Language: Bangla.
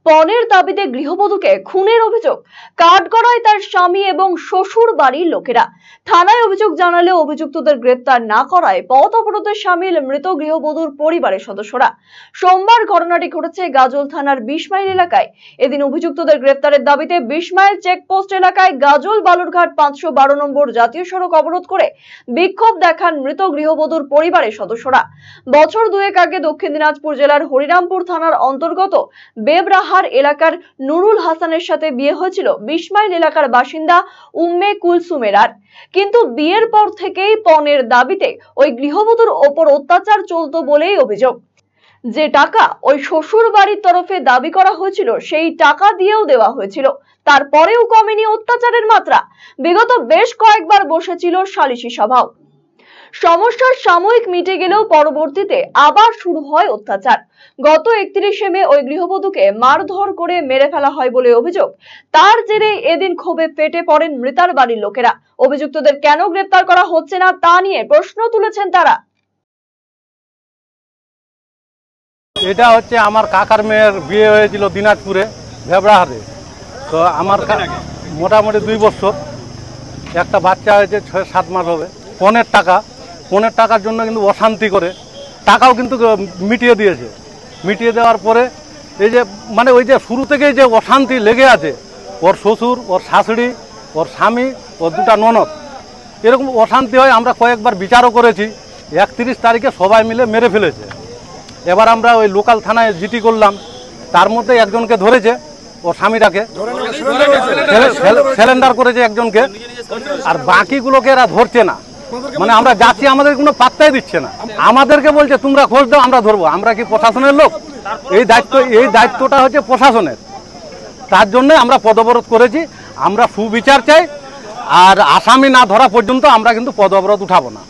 পণের দাবিতে গৃহবধূকে খুনের অভিযোগ, কাঠগড়ায় তার স্বামী এবং শ্বশুর বাড়ির লোকেরা। থানায় অভিযোগ জানালে অভিযুক্তদের গ্রেপ্তার না করায় পথ অবরোধে সামিল মৃত গৃহবধূর পরিবারের সদস্যরা। সোমবার ঘটনাটি ঘটেছে গাজল থানার 20 মাইল এলাকায়। এদিন অভিযুক্তদের গ্রেপ্তারের দাবিতে 20 মাইল চেকপোস্ট এলাকায় গাজল বালুরঘাট 512 নম্বর জাতীয় সড়ক অবরোধ করে বিক্ষোভ দেখান মৃত গৃহবধূর পরিবারের সদস্যরা। বছর দুয়েক আগে দক্ষিণ দিনাজপুর জেলার হরিরামপুর থানার অন্তর্গত বেবরাহার এলাকার নুরুল হাসানের সাথে বিয়ে হয়েছিল 20 মাইল এলাকার বাসিন্দা উম্মে কুলসুমের। কিন্তু বিয়ের পর থেকেই পণের দাবিতে ওই গৃহবধূর ওপর অত্যাচার চলতো বলেই অভিযোগ। যে টাকা ওই শ্বশুর বাড়ির তরফে দাবি করা হয়েছিল সেই টাকা দিয়েও দেওয়া হয়েছিল, তারপরেও কমেনি অত্যাচারের মাত্রা। বিগত বেশ কয়েকবার বসেছিল সালিশি সভাও। সমস্যার সাময়িক মিটে গেলেও পরবর্তীতে আবার শুরু হয় অত্যাচার। গত 31শে মে ওই গৃহবধূকে মারধর করে মেরে ফেলা হয় বলে অভিযোগ। তার জেরে এদিন ক্ষোভে ফেটে পড়েন মৃতার বাড়ির লোকেরা। অভিযুক্তদের কেন গ্রেপ্তার করা হচ্ছে না তা নিয়ে প্রশ্ন তুলেছেন তারা। এটা হচ্ছে আমার কাকার মেয়ের বিয়ে হয়েছিল দিনাজপুরে ভেবড়াহারে। তো আমার মোটামুটি 2 বছর, একটা বাচ্চা হয়েছে 6-7 মাস হবে। পণের টাকার জন্য কিন্তু অশান্তি করে টাকাও কিন্তু মিটিয়ে দিয়েছে। মিটিয়ে দেওয়ার পরে এই যে মানে ওই যে শুরু থেকেই যে অশান্তি লেগে আছে, ওর শ্বশুর, ওর শাশুড়ি, ওর স্বামী, ওর 2টা ননদ, এরকম অশান্তি হয়। আমরা কয়েকবার বিচারও করেছি। 31 তারিখে সবাই মিলে মেরে ফেলেছে। এবার আমরা ওই লোকাল থানায় জিটি করলাম, তার মধ্যে একজনকে ধরেছে, ওর স্বামীটাকে সিলিন্ডার করেছে একজনকে, আর বাকিগুলোকে এরা ধরছে না। মানে আমরা যাচ্ছি, আমাদের কোনো পাত্তাই দিচ্ছে না। আমাদেরকে বলছে তোমরা খোঁজ দাও, আমরা ধরবো। আমরা কি প্রশাসনের লোক? এই দায়িত্বটা হচ্ছে প্রশাসনের। তার জন্য আমরা পদঅবরোধ করেছি। আমরা সুবিচার চাই, আর আসামি না ধরা পর্যন্ত আমরা কিন্তু পদঅবরোধ উঠাবো না।